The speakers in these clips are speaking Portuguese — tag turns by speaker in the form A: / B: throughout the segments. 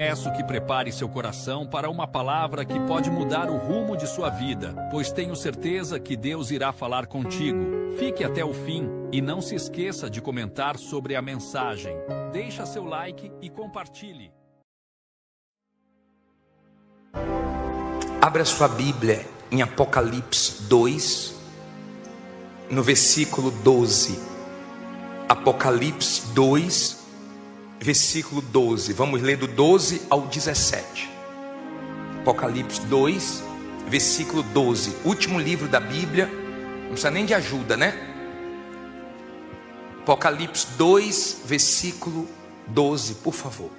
A: Peço que prepare seu coração para uma palavra que pode mudar o rumo de sua vida, pois tenho certeza que Deus irá falar contigo. Fique até o fim e não se esqueça de comentar sobre a mensagem. Deixa seu like e compartilhe.
B: Abra sua Bíblia em Apocalipse 2, no versículo 12. Apocalipse 2, versículo 12. Vamos ler do 12 ao 17. Apocalipse 2, versículo 12. Último livro da Bíblia. Não precisa nem de ajuda, né? Apocalipse 2, versículo 12, por favor.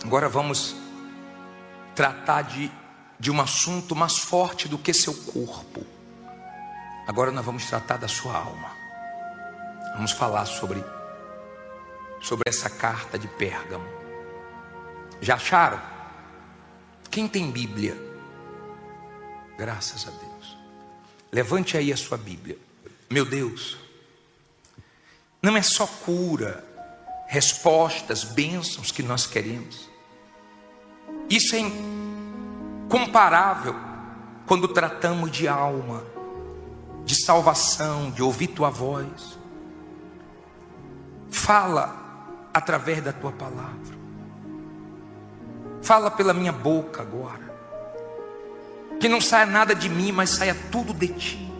B: Agora vamos tratar de um assunto mais forte do que seu corpo. Agora nós vamos tratar da sua alma. Vamos falar sobre essa carta de Pérgamo. Já acharam? Quem tem Bíblia? Graças a Deus. Levante aí a sua Bíblia. Meu Deus, não é só cura, respostas, bênçãos que nós queremos. Isso é incomparável quando tratamos de alma, de salvação, de ouvir tua voz. Fala através da tua palavra. Fala pela minha boca agora. Que não saia nada de mim, mas saia tudo de ti.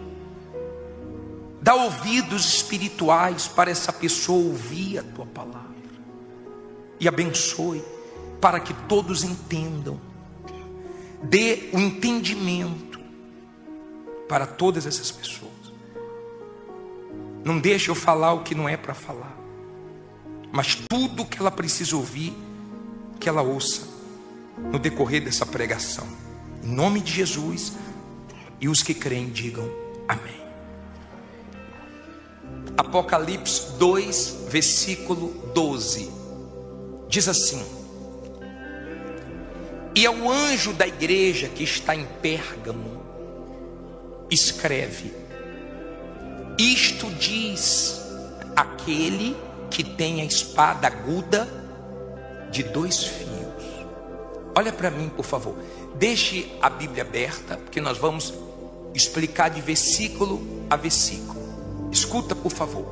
B: Dá ouvidos espirituais para essa pessoa ouvir a tua palavra. E abençoe para que todos entendam. Dê o entendimento para todas essas pessoas. Não deixe eu falar o que não é para falar. Mas tudo que ela precisa ouvir, que ela ouça no decorrer dessa pregação. Em nome de Jesus. E os que creem digam amém. Apocalipse 2, versículo 12. Diz assim: e ao anjo da igreja que está em Pérgamo, escreve: isto diz aquele que tem a espada aguda de 2 fios. Olha para mim, por favor. Deixe a Bíblia aberta, porque nós vamos explicar de versículo a versículo. Escuta, por favor.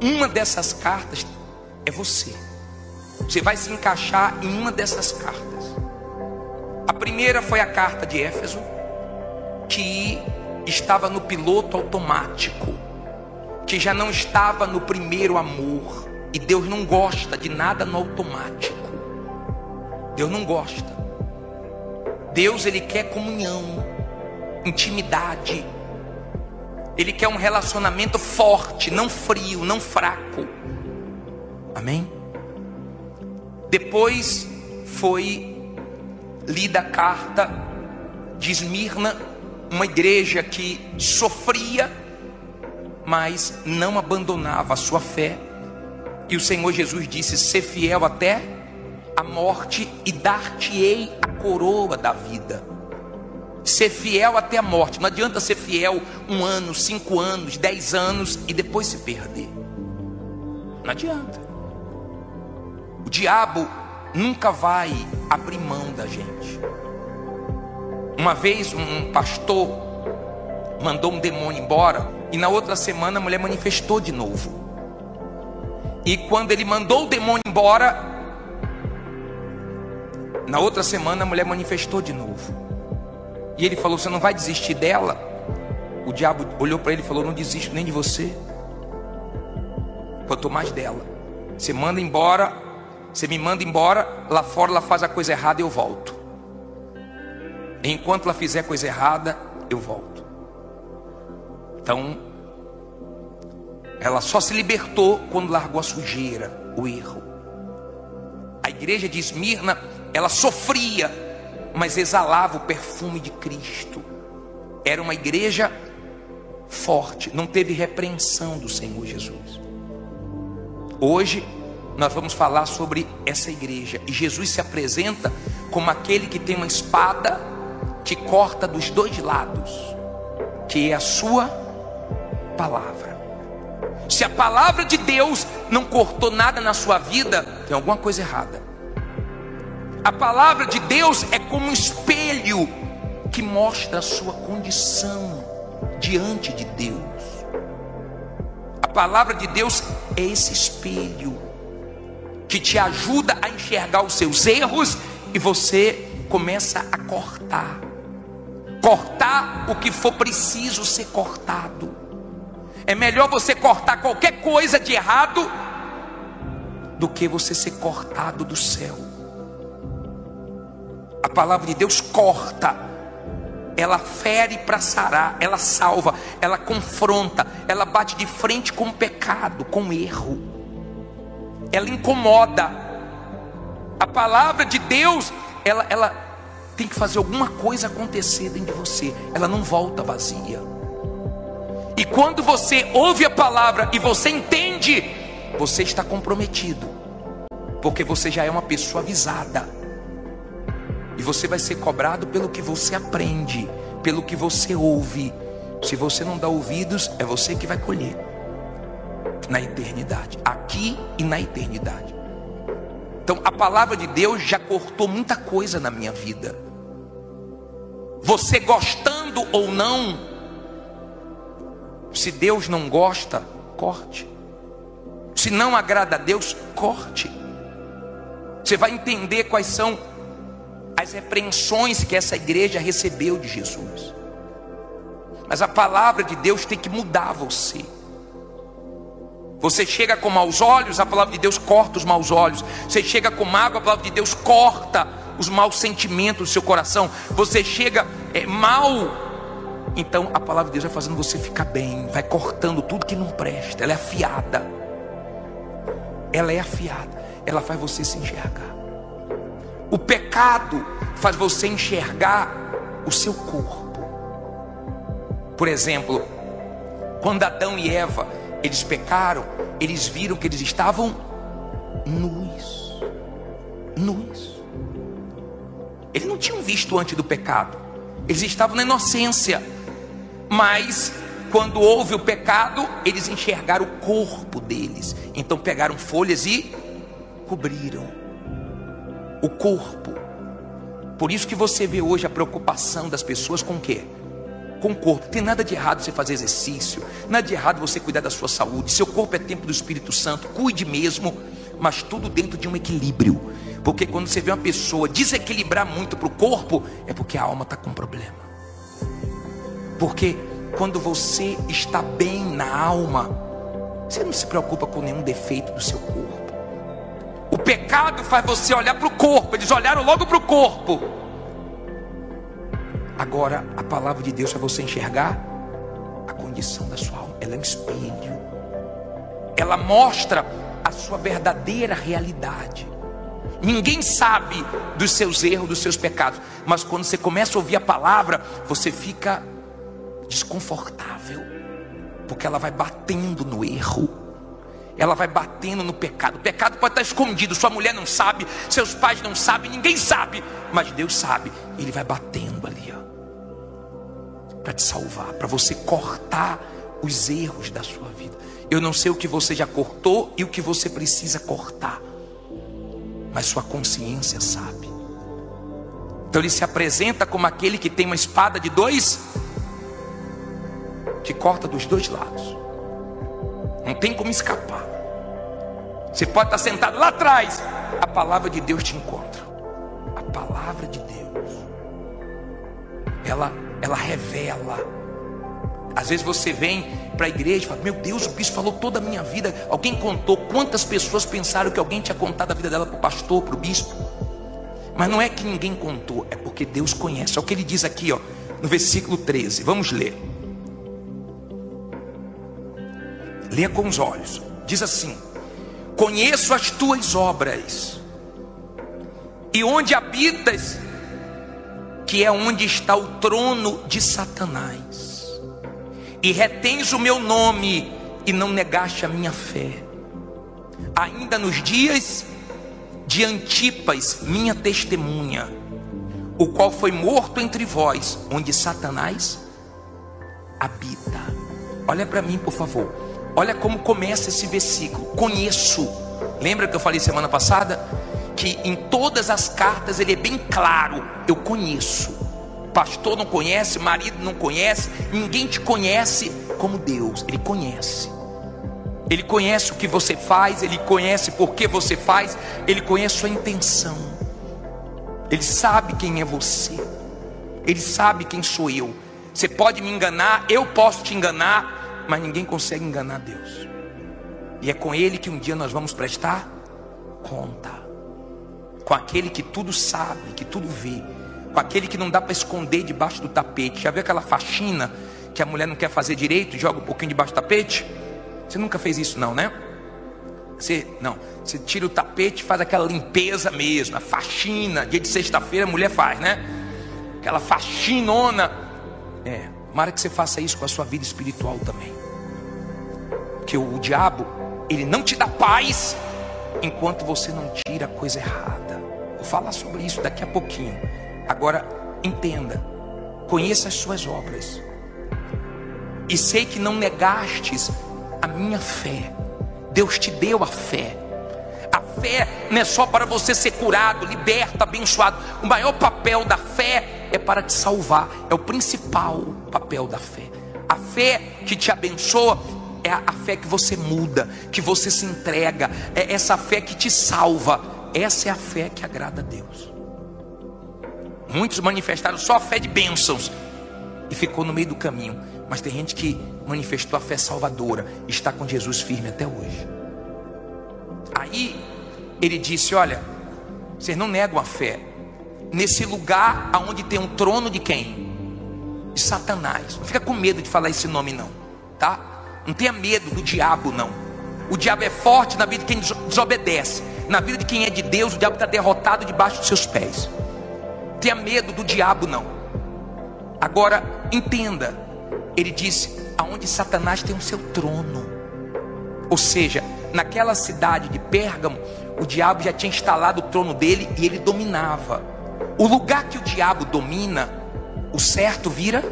B: Uma dessas cartas é você. Você vai se encaixar em uma dessas cartas. A primeira foi a carta de Éfeso, que estava no piloto automático, que já não estava no primeiro amor. E Deus não gosta de nada no automático. Deus não gosta. Deus, Ele quer comunhão, intimidade. Ele quer um relacionamento forte, não frio, não fraco. Amém? Depois foi lida a carta de Esmirna, uma igreja que sofria, mas não abandonava a sua fé. E o Senhor Jesus disse: ser fiel até a morte e dar-te-ei a coroa da vida. Ser fiel até a morte. Não adianta ser fiel 1 ano, 5 anos, 10 anos e depois se perder. Não adianta. O diabo nunca vai abrir mão da gente. Uma vez um pastor mandou um demônio embora, e na outra semana a mulher manifestou de novo. E quando ele mandou o demônio embora, na outra semana a mulher manifestou de novo. E ele falou: você não vai desistir dela? O diabo olhou para ele e falou: não desisto nem de você, quanto mais dela. Você manda embora, você me manda embora, lá fora ela faz a coisa errada e eu volto. Enquanto ela fizer coisa errada, eu volto. Então, ela só se libertou quando largou a sujeira, o erro. A igreja de Esmirna, ela sofria, mas exalava o perfume de Cristo. Era uma igreja forte, não teve repreensão do Senhor Jesus. Hoje nós vamos falar sobre essa igreja, e Jesus se apresenta como aquele que tem uma espada que corta dos 2 lados, que é a sua palavra. Se a palavra de Deus não cortou nada na sua vida, tem alguma coisa errada. A palavra de Deus é como um espelho que mostra a sua condição diante de Deus. A palavra de Deus é esse espelho que te ajuda a enxergar os seus erros e você começa a cortar o que for preciso ser cortado. É melhor você cortar qualquer coisa de errado do que você ser cortado do céu. A palavra de Deus corta, ela fere para sarar, ela salva, ela confronta, ela bate de frente com o pecado, com o erro, ela incomoda. A palavra de Deus, ela tem que fazer alguma coisa acontecer dentro de você, ela não volta vazia. E quando você ouve a palavra e você entende, você está comprometido, porque você já é uma pessoa avisada. E você vai ser cobrado pelo que você aprende, pelo que você ouve. Se você não dá ouvidos, é você que vai colher na eternidade, aqui e na eternidade. Então a palavra de Deus já cortou muita coisa na minha vida. Você gostando ou não, se Deus não gosta, corte. Se não agrada a Deus, corte. Você vai entender quais são as repreensões que essa igreja recebeu de Jesus. Mas a palavra de Deus tem que mudar você. Você chega com maus olhos, a palavra de Deus corta os maus olhos. Você chega com mágoa, a palavra de Deus corta os maus sentimentos do seu coração. Você chega mal, então a palavra de Deus vai fazendo você ficar bem, vai cortando tudo que não presta. Ela é afiada. Ela é afiada. Ela faz você se enxergar. O pecado faz você enxergar o seu corpo. Por exemplo, quando Adão e Eva, eles pecaram, eles viram que eles estavam nus. Nus. Eles não tinham visto antes do pecado. Eles estavam na inocência. Mas quando houve o pecado, eles enxergaram o corpo deles. Então pegaram folhas e cobriram o corpo. Por isso que você vê hoje a preocupação das pessoas com o quê? Com o corpo. Tem nada de errado você fazer exercício, nada de errado você cuidar da sua saúde. Seu corpo é templo do Espírito Santo, cuide mesmo, mas tudo dentro de um equilíbrio. Porque quando você vê uma pessoa desequilibrar muito para o corpo, é porque a alma está com problema. Porque quando você está bem na alma, você não se preocupa com nenhum defeito do seu corpo. O pecado faz você olhar para o corpo. Eles olharam logo para o corpo. Agora a palavra de Deus faz você enxergar a condição da sua alma. Ela é um espelho. Ela mostra a sua verdadeira realidade. Ninguém sabe dos seus erros, dos seus pecados. Mas quando você começa a ouvir a palavra, você fica desconfortável, porque ela vai batendo no erro, ela vai batendo no pecado. O pecado pode estar escondido, sua mulher não sabe, seus pais não sabem, ninguém sabe, mas Deus sabe. Ele vai batendo ali, para te salvar, para você cortar os erros da sua vida. Eu não sei o que você já cortou e o que você precisa cortar, mas sua consciência sabe. Então ele se apresenta como aquele que tem uma espada de dois, que corta dos dois lados. Não tem como escapar. Você pode estar sentado lá atrás, a palavra de Deus te encontra. A palavra de Deus, ela revela. Às vezes você vem para a igreja e fala: meu Deus, o bispo falou toda a minha vida. Alguém contou? Quantas pessoas pensaram que alguém tinha contado a vida dela para o pastor, para o bispo? Mas não é que ninguém contou, é porque Deus conhece. É o que ele diz aqui, no versículo 13. Vamos ler. Leia com os olhos. Diz assim: conheço as tuas obras, e onde habitas, que é onde está o trono de Satanás, e retens o meu nome, e não negaste a minha fé, ainda nos dias de Antipas, minha testemunha, o qual foi morto entre vós, onde Satanás habita. Olha para mim, por favor. Olha como começa esse versículo: conheço. Lembra que eu falei semana passada? Que em todas as cartas ele é bem claro: eu conheço. Pastor não conhece, marido não conhece, ninguém te conhece como Deus. Ele conhece. Ele conhece o que você faz, Ele conhece por que você faz, Ele conhece sua intenção. Ele sabe quem é você, Ele sabe quem sou eu. Você pode me enganar, eu posso te enganar, mas ninguém consegue enganar Deus. E é com Ele que um dia nós vamos prestar conta. Com aquele que tudo sabe, que tudo vê. Com aquele que não dá para esconder debaixo do tapete. Já viu aquela faxina que a mulher não quer fazer direito, joga um pouquinho debaixo do tapete? Você nunca fez isso não, né? Você tira o tapete e faz aquela limpeza mesmo, a faxina. Dia de sexta-feira a mulher faz, né? Aquela faxinona. Tomara que você faça isso com a sua vida espiritual também. Porque o diabo, ele não te dá paz enquanto você não tira a coisa errada. Vou falar sobre isso daqui a pouquinho. Agora, entenda. Conheça as suas obras. E sei que não negastes a minha fé. Deus te deu a fé. A fé não é só para você ser curado, liberto, abençoado. O maior papel da fé é para te salvar. É o principal papel da fé. A fé que te abençoa é a fé que você muda, que você se entrega. É essa fé que te salva. Essa é a fé que agrada a Deus. Muitos manifestaram só a fé de bênçãos e ficou no meio do caminho. Mas tem gente que manifestou a fé salvadora e está com Jesus firme até hoje. Aí ele disse: olha, vocês não negam a fé. Nesse lugar onde tem um trono de quem? De Satanás. Não fica com medo de falar esse nome não, tá? Não tenha medo do diabo não. O diabo é forte na vida de quem desobedece. Na vida de quem é de Deus, o diabo está derrotado debaixo dos seus pés. Tenha medo do diabo não. Agora entenda. Ele disse: aonde Satanás tem o seu trono. Ou seja, naquela cidade de Pérgamo, o diabo já tinha instalado o trono dele e ele dominava. O lugar que o diabo domina, o certo vira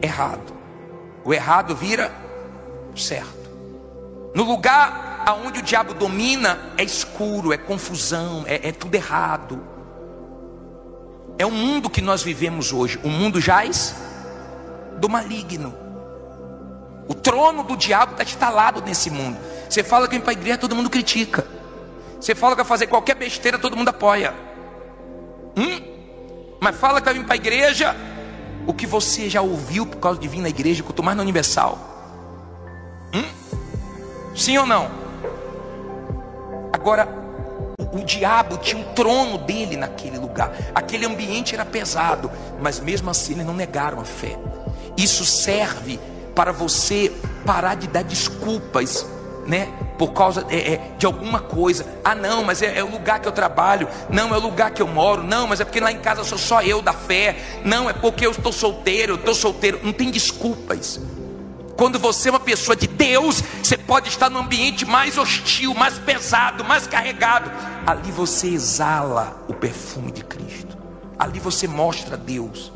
B: errado, o errado vira certo. No lugar aonde o diabo domina é escuro, é confusão, é tudo errado. É o mundo que nós vivemos hoje, o mundo jaz do maligno. O trono do diabo está instalado nesse mundo. Você fala que vem para a igreja, todo mundo critica. Você fala que vai fazer qualquer besteira, todo mundo apoia. Mas fala que vai vir para a igreja, o que você já ouviu por causa de vir na igreja, quanto mais na Universal. Sim ou não? Agora, o diabo tinha um trono dele naquele lugar. Aquele ambiente era pesado, mas mesmo assim eles não negaram a fé. Isso serve para você parar de dar desculpas, né? Por causa de alguma coisa. Ah não, mas é o lugar que eu trabalho. Não, é o lugar que eu moro. Não, mas é porque lá em casa sou só eu da fé. Não, é porque eu estou solteiro. Não tem desculpas. Quando você é uma pessoa de Deus, você pode estar num ambiente mais hostil, mais pesado, mais carregado. Ali você exala o perfume de Cristo. Ali você mostra Deus.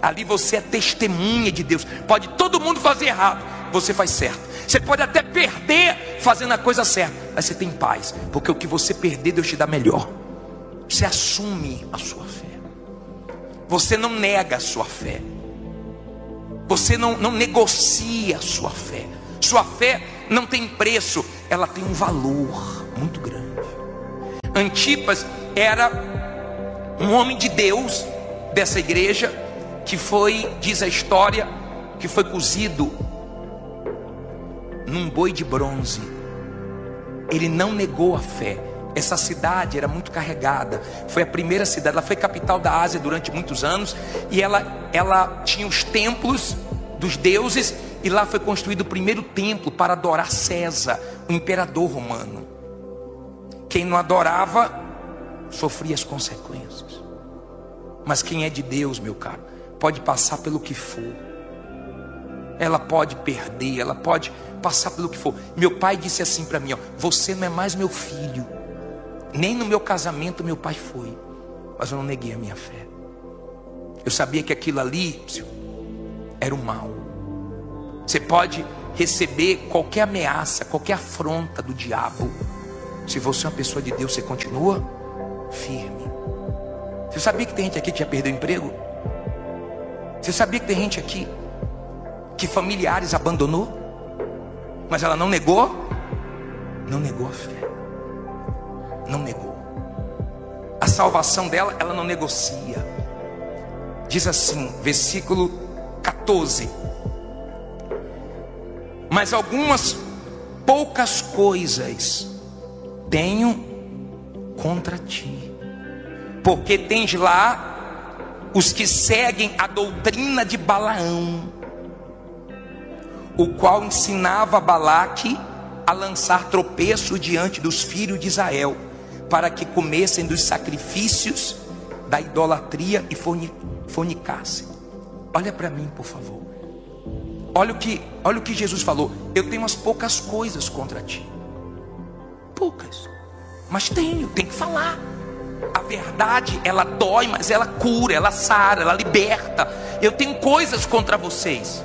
B: Ali você é testemunha de Deus. Pode todo mundo fazer errado, você faz certo. Você pode até perder fazendo a coisa certa, mas você tem paz, porque o que você perder, Deus te dá melhor. Você assume a sua fé. Você não nega a sua fé. Você não negocia a sua fé. Sua fé não tem preço, ela tem um valor muito grande. Antipas era um homem de Deus dessa igreja, que foi, diz a história, que foi cozido num boi de bronze. Ele não negou a fé. Essa cidade era muito carregada. Foi a primeira cidade, ela foi capital da Ásia durante muitos anos. E ela tinha os templos dos deuses. E lá foi construído o primeiro templo para adorar César, o imperador romano. Quem não adorava sofria as consequências. Mas quem é de Deus, meu caro, pode passar pelo que for. Ela pode perder, ela pode passar pelo que for. Meu pai disse assim para mim, ó: você não é mais meu filho. Nem no meu casamento meu pai foi. Mas eu não neguei a minha fé. Eu sabia que aquilo ali era o mal. Você pode receber qualquer ameaça, qualquer afronta do diabo, se você é uma pessoa de Deus, você continua firme. Você sabia que tem gente aqui que já perdeu o emprego? Você sabia que tem gente aqui que familiares abandonou, mas ela não negou? Não negou a fé. Não negou. A salvação dela, ela não negocia. Diz assim, versículo 14: mas algumas poucas coisas tenho contra ti, porque tens lá os que seguem a doutrina de Balaão, o qual ensinava Balaque a lançar tropeço diante dos filhos de Israel, para que comessem dos sacrifícios da idolatria e fornicassem. Olha para mim, por favor. Olha o que Jesus falou. Eu tenho umas poucas coisas contra ti. Poucas. Mas tem que falar. A verdade, ela dói, mas ela cura, ela sara, ela liberta. Eu tenho coisas contra vocês.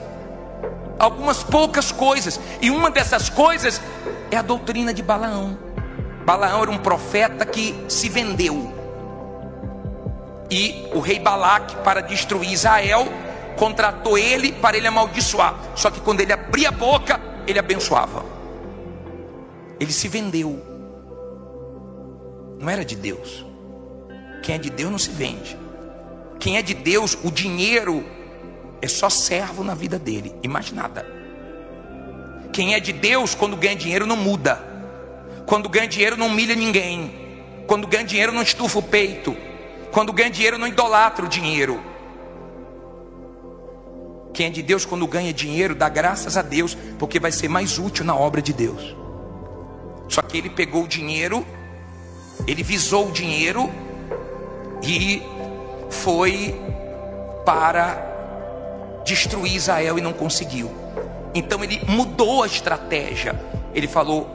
B: Algumas poucas coisas. E uma dessas coisas é a doutrina de Balaão. Balaão era um profeta que se vendeu. E o rei Balaque, para destruir Israel, contratou ele para ele amaldiçoar. Só que quando ele abria a boca, ele abençoava. Ele se vendeu. Não era de Deus. Quem é de Deus não se vende. Quem é de Deus, o dinheiro é só servo na vida dele, e mais nada. Quem é de Deus, quando ganha dinheiro não muda. Quando ganha dinheiro não humilha ninguém. Quando ganha dinheiro não estufa o peito. Quando ganha dinheiro não idolatra o dinheiro. Quem é de Deus, quando ganha dinheiro, dá graças a Deus, porque vai ser mais útil na obra de Deus. Só que ele pegou o dinheiro, ele visou o dinheiro e foi para destruir Israel e não conseguiu. Então ele mudou a estratégia. Ele falou,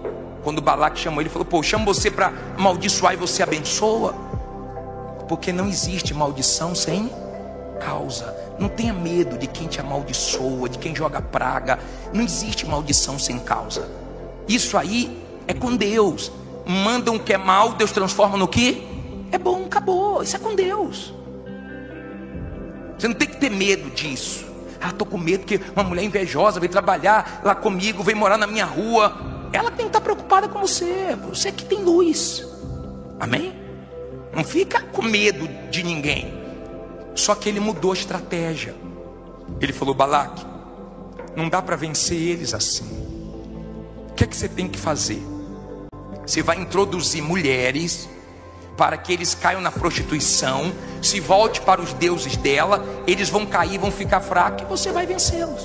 B: quando Balaque chamou, ele falou: pô, chamo você para amaldiçoar e você abençoa. Porque não existe maldição sem causa. Não tenha medo de quem te amaldiçoa, de quem joga praga. Não existe maldição sem causa. Isso aí é com Deus. Mandam o que é mal, Deus transforma no que é bom, acabou. Isso é com Deus. Você não tem que ter medo disso. Ah, estou com medo que uma mulher invejosa veio trabalhar lá comigo, veio morar na minha rua. Ela tem que estar preocupada com você. Você que tem luz. Amém? Não fica com medo de ninguém. Só que ele mudou a estratégia. Ele falou: Balaque, não dá para vencer eles assim. O que é que você tem que fazer? Você vai introduzir mulheres para que eles caiam na prostituição, se volte para os deuses dela, eles vão cair, vão ficar fracos e você vai vencê-los.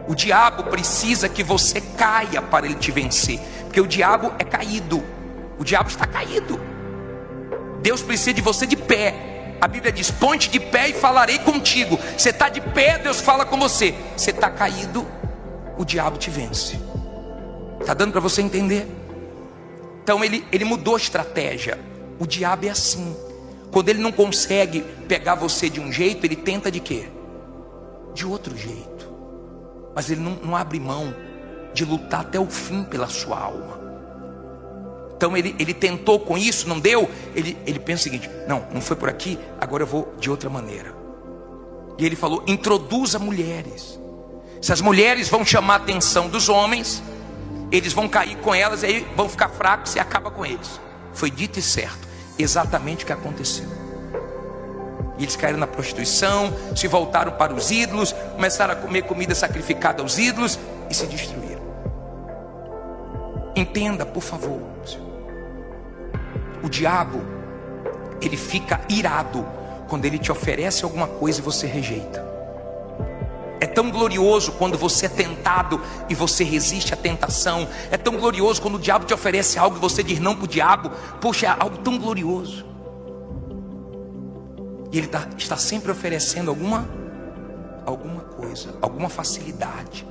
B: O diabo precisa que você caia para ele te vencer, porque o diabo é caído. O diabo está caído. Deus precisa de você de pé. A Bíblia diz: ponte de pé e falarei contigo. Você está de pé, Deus fala com você. Você está caído, o diabo te vence. Está dando para você entender? Então ele mudou a estratégia. O diabo é assim. Quando ele não consegue pegar você de um jeito, ele tenta de quê? De outro jeito. Mas ele não abre mão de lutar até o fim pela sua alma. Então ele tentou com isso, não deu. Ele pensa o seguinte: não foi por aqui, agora eu vou de outra maneira. E ele falou: introduza mulheres. Se as mulheres vão chamar a atenção dos homens, eles vão cair com elas, aí vão ficar fracos e acaba com eles. Foi dito e certo, exatamente o que aconteceu. E eles caíram na prostituição, se voltaram para os ídolos, começaram a comer comida sacrificada aos ídolos e se destruíram. Entenda, por favor. O diabo, ele fica irado quando ele te oferece alguma coisa e você rejeita. É tão glorioso quando você é tentado e você resiste à tentação. É tão glorioso quando o diabo te oferece algo e você diz não para o diabo. Poxa, é algo tão glorioso. E ele está sempre oferecendo alguma coisa, alguma facilidade.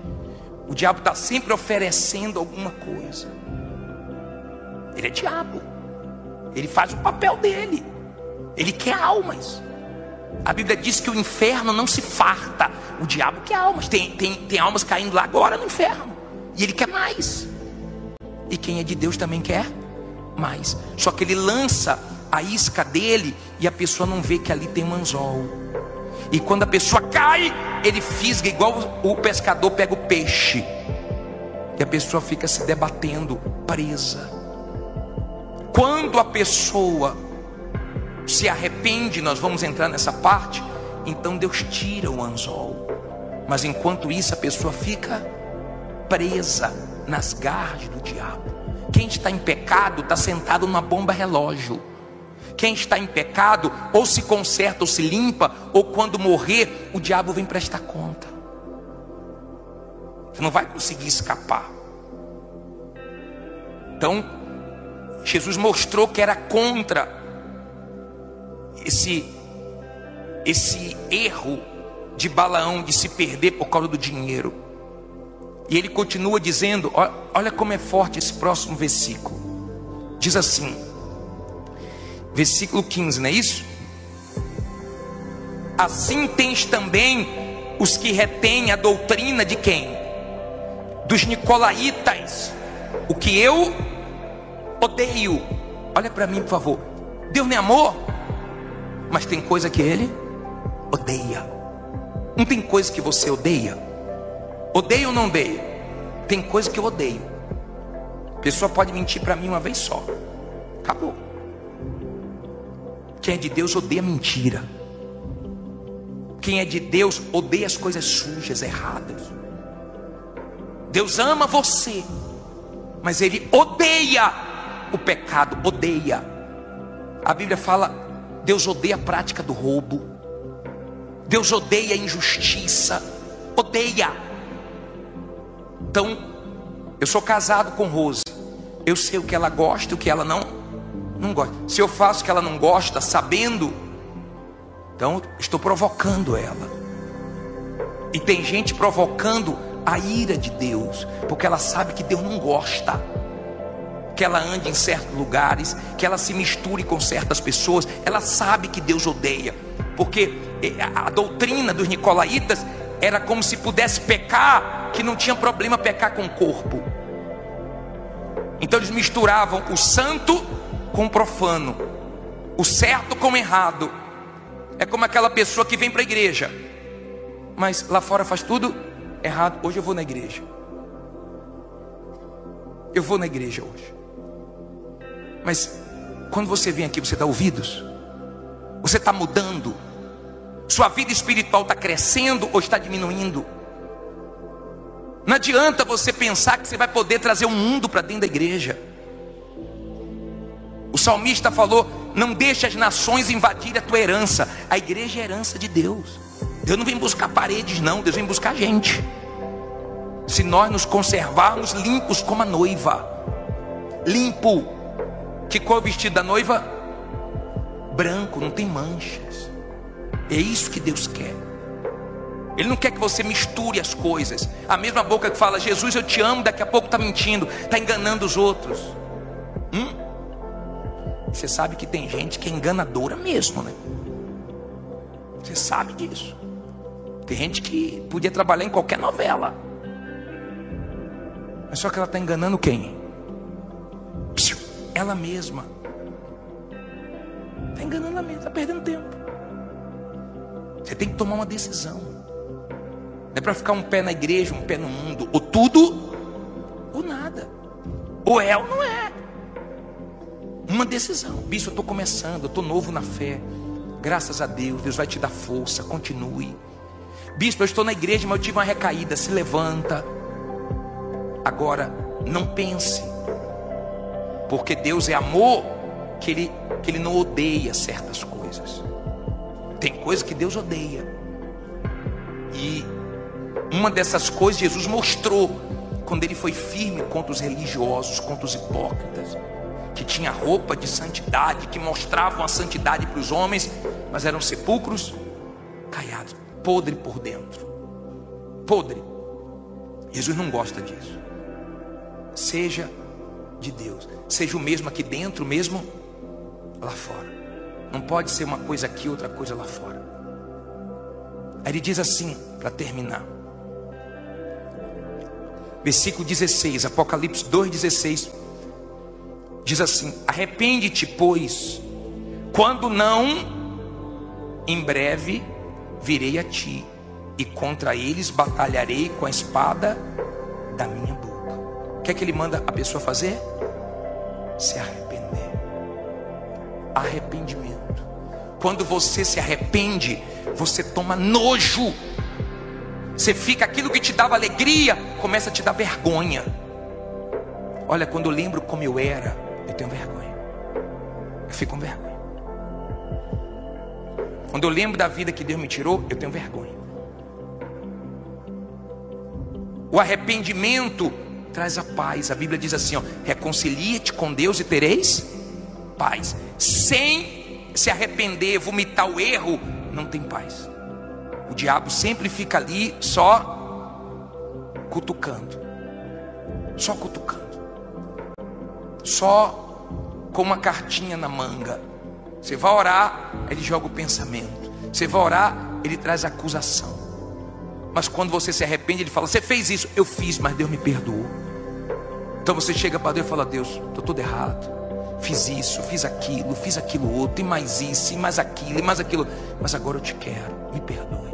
B: O diabo está sempre oferecendo alguma coisa. Ele é diabo. Ele faz o papel dele. Ele quer almas. A Bíblia diz que o inferno não se farta. O diabo quer almas. Tem almas caindo lá agora no inferno. E ele quer mais. E quem é de Deus também quer mais. Só que ele lança a isca dele e a pessoa não vê que ali tem um anzol. E quando a pessoa cai, ele fisga igual o pescador pega o peixe. E a pessoa fica se debatendo, presa. Quando a pessoa se arrepende, nós vamos entrar nessa parte, então Deus tira o anzol. Mas enquanto isso a pessoa fica presa nas garras do diabo. Quem está em pecado está sentado numa bomba relógio. Quem está em pecado ou se conserta ou se limpa, ou quando morrer o diabo vem prestar conta. Você não vai conseguir escapar. Então Jesus mostrou que era contra esse erro de Balaão de se perder por causa do dinheiro. E ele continua dizendo, olha como é forte esse próximo versículo. Diz assim, versículo 15, não é isso? Assim tens também os que retêm a doutrina de quem? Dos nicolaítas, o que eu odeio. Olha para mim, por favor. Deus não é amor, mas tem coisa que ele odeia. Não tem coisa que você odeia? Odeio ou não odeio? Tem coisa que eu odeio. A pessoa pode mentir para mim uma vez só, acabou. Quem é de Deus odeia mentira. Quem é de Deus odeia as coisas sujas, erradas. Deus ama você, mas Ele odeia o pecado, odeia. A Bíblia fala, Deus odeia a prática do roubo. Deus odeia a injustiça, odeia. Então, eu sou casado com Rose. Eu sei o que ela gosta e o que ela não gosta. Se eu faço o que ela não gosta, sabendo, então estou provocando ela. E tem gente provocando a ira de Deus, porque ela sabe que Deus não gosta que ela ande em certos lugares, que ela se misture com certas pessoas. Ela sabe que Deus odeia, porque a doutrina dos nicolaítas era como se pudesse pecar, que não tinha problema pecar com o corpo. Então eles misturavam o santo com o profano, o certo com o errado. É como aquela pessoa que vem para a igreja, mas lá fora faz tudo errado. Hoje eu vou na igreja. Eu vou na igreja hoje. Mas quando você vem aqui, você dá ouvidos? Você está mudando? Sua vida espiritual está crescendo ou está diminuindo? Não adianta você pensar que você vai poder trazer o mundo para dentro da igreja. O salmista falou, não deixe as nações invadirem a tua herança. A igreja é a herança de Deus. Deus não vem buscar paredes não, Deus vem buscar gente. Se nós nos conservarmos limpos como a noiva. Limpo. Que cor é o vestido da noiva? Branco, não tem manchas. É isso que Deus quer. Ele não quer que você misture as coisas. A mesma boca que fala, Jesus eu te amo, daqui a pouco está mentindo, está enganando os outros. Você sabe que tem gente que é enganadora mesmo, né? Você sabe disso. Tem gente que podia trabalhar em qualquer novela, mas só que ela está enganando quem? Ela mesma. Está enganando ela mesma, está perdendo tempo. Você tem que tomar uma decisão. Não é para ficar um pé na igreja, um pé no mundo. Ou tudo, ou nada. Ou é ou não é. Uma decisão. Bispo, eu estou começando, eu estou novo na fé. Graças a Deus, Deus vai te dar força, continue. Bispo, eu estou na igreja, mas eu tive uma recaída. Se levanta. Agora, não pense, porque Deus é amor, que Ele não odeia certas coisas. Tem coisas que Deus odeia. E uma dessas coisas Jesus mostrou quando Ele foi firme contra os religiosos, contra os hipócritas, que tinha roupa de santidade, que mostravam a santidade para os homens, mas eram sepulcros caiados, podre por dentro. Podre. Jesus não gosta disso. Seja de Deus, seja o mesmo aqui dentro, o mesmo lá fora. Não pode ser uma coisa aqui, outra coisa lá fora. Aí ele diz assim, para terminar, versículo 16, Apocalipse 2,16, diz assim: arrepende-te, pois, quando não, em breve virei a ti, e contra eles batalharei com a espada da minha boca. O que é que ele manda a pessoa fazer? Se arrepender. Arrependimento. Quando você se arrepende, você toma nojo. Você fica, aquilo que te dava alegria começa a te dar vergonha. Olha, quando eu lembro como eu era, eu tenho vergonha. Eu fico com vergonha. Quando eu lembro da vida que Deus me tirou, eu tenho vergonha. O arrependimento traz a paz. A Bíblia diz assim, ó: reconcilia-te com Deus e tereis paz. Sem se arrepender, vomitar o erro, não tem paz. O diabo sempre fica ali só cutucando, só cutucando, só com uma cartinha na manga. Você vai orar, ele joga o pensamento. Você vai orar, ele traz a acusação. Mas quando você se arrepende, ele fala: você fez isso. Eu fiz, mas Deus me perdoou. Então você chega para Deus e fala: Deus, estou todo errado, fiz isso, fiz aquilo outro, e mais isso, e mais aquilo, e mais aquilo, mas agora eu te quero, me perdoe,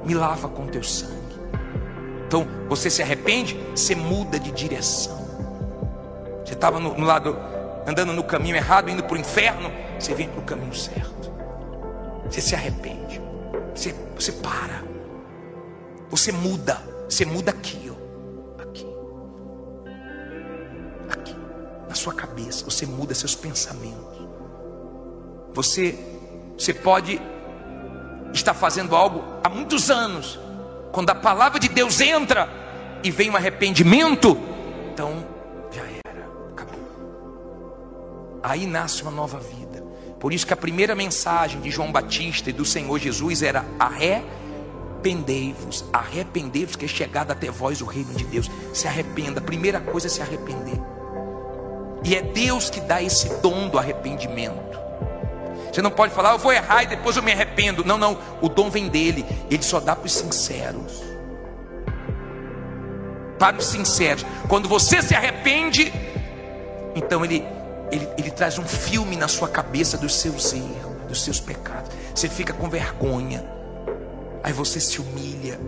B: me lava com teu sangue. Então você se arrepende, você muda de direção. Você estava no lado, andando no caminho errado, indo para o inferno, você vem para o caminho certo. Você se arrepende, você para, você muda aqui, ó, aqui, na sua cabeça, você muda seus pensamentos. Você pode estar fazendo algo há muitos anos, quando a palavra de Deus entra e vem um arrependimento, então já era, acabou. Aí nasce uma nova vida. Por isso que a primeira mensagem de João Batista e do Senhor Jesus era: arrependei-vos, que é chegado até vós o reino de Deus. Se arrependa, a primeira coisa é se arrepender. E é Deus que dá esse dom do arrependimento. Você não pode falar: eu vou errar e depois eu me arrependo. Não, o dom vem dele. Ele só dá para os sinceros. Para os sinceros. Quando você se arrepende, então ele traz um filme na sua cabeça dos seus erros, dos seus pecados. Você fica com vergonha. Aí você se humilha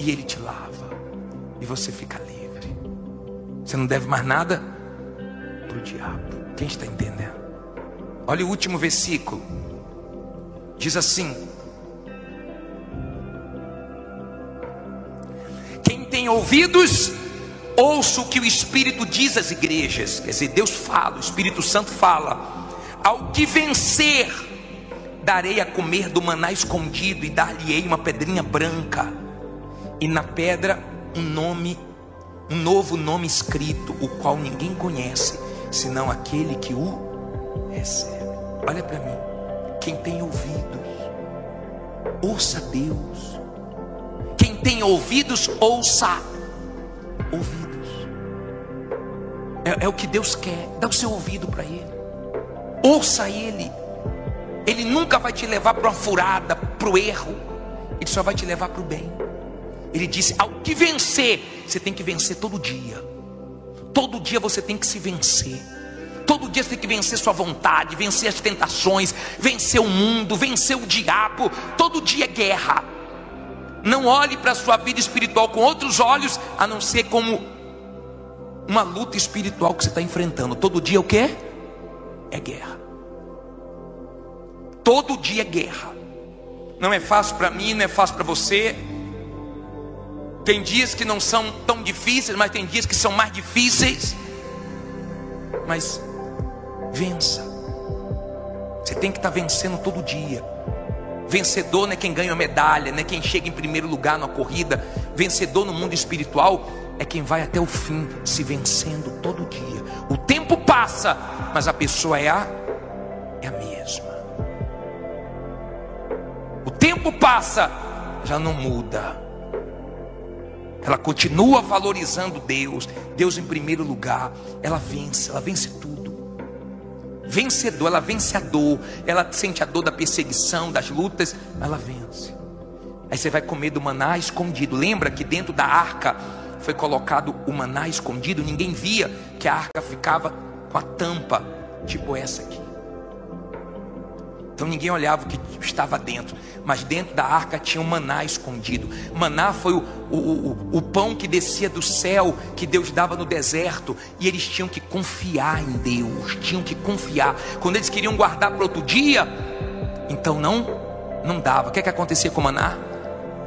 B: e ele te lava, e você fica livre. Você não deve mais nada para o diabo. Quem está entendendo? Olha o último versículo. Diz assim: quem tem ouvidos, ouça o que o Espírito diz às igrejas. Quer dizer, Deus fala, o Espírito Santo fala: ao que vencer, darei a comer do maná escondido, e dar-lhe-ei uma pedrinha branca, e na pedra um novo nome escrito, o qual ninguém conhece, senão aquele que o recebe. Olha para mim, quem tem ouvidos, ouça Deus. Quem tem ouvidos, ouça. Ouvidos é o que Deus quer. Dá o seu ouvido para Ele, ouça Ele. Ele nunca vai te levar para uma furada, para o erro. Ele só vai te levar para o bem. Ele disse: ao que vencer, você tem que vencer todo dia. Todo dia você tem que se vencer. Todo dia você tem que vencer sua vontade, vencer as tentações, vencer o mundo, vencer o diabo. Todo dia é guerra. Não olhe para a sua vida espiritual com outros olhos, a não ser como uma luta espiritual que você está enfrentando. Todo dia é o quê? É guerra. Todo dia é guerra. Não é fácil para mim, não é fácil para você. Tem dias que não são tão difíceis, mas tem dias que são mais difíceis. Mas vença. Você tem que estar vencendo todo dia. Vencedor não é quem ganha a medalha, não é quem chega em primeiro lugar numa corrida. Vencedor no mundo espiritual é quem vai até o fim, se vencendo todo dia. O tempo passa, mas a pessoa é a mesma. O tempo passa, já não muda. Ela continua valorizando Deus em primeiro lugar. Ela vence tudo. Vencedor, ela vence a dor. Ela sente a dor da perseguição, das lutas, ela vence. Aí você vai comer do maná escondido. Lembra que dentro da arca foi colocado o maná escondido? Ninguém via, que a arca ficava com a tampa, tipo essa aqui. Então ninguém olhava o que estava dentro, mas dentro da arca tinha um maná escondido. Maná foi o pão que descia do céu, que Deus dava no deserto, e eles tinham que confiar em Deus, tinham que confiar. Quando eles queriam guardar para outro dia, então não dava. O que acontecia com o maná?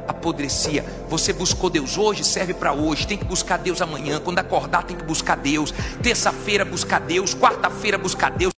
B: Apodrecia. Você buscou Deus hoje, serve para hoje. Tem que buscar Deus amanhã. Quando acordar tem que buscar Deus. Terça-feira buscar Deus, quarta-feira buscar Deus.